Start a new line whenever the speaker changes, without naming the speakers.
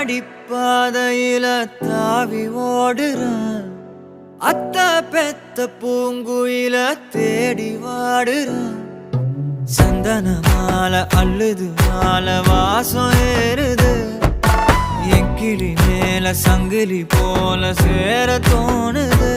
அடிப்பாதையில தாவி ஓடுறான். அத்த பெத்த பூங்குயில தேடி வாடுறான். சந்தன மாலை அள்ளுது மாலை வாசம் ஏறுது. என் கிளி மேல சங்கிலி போல சேர தோணுது.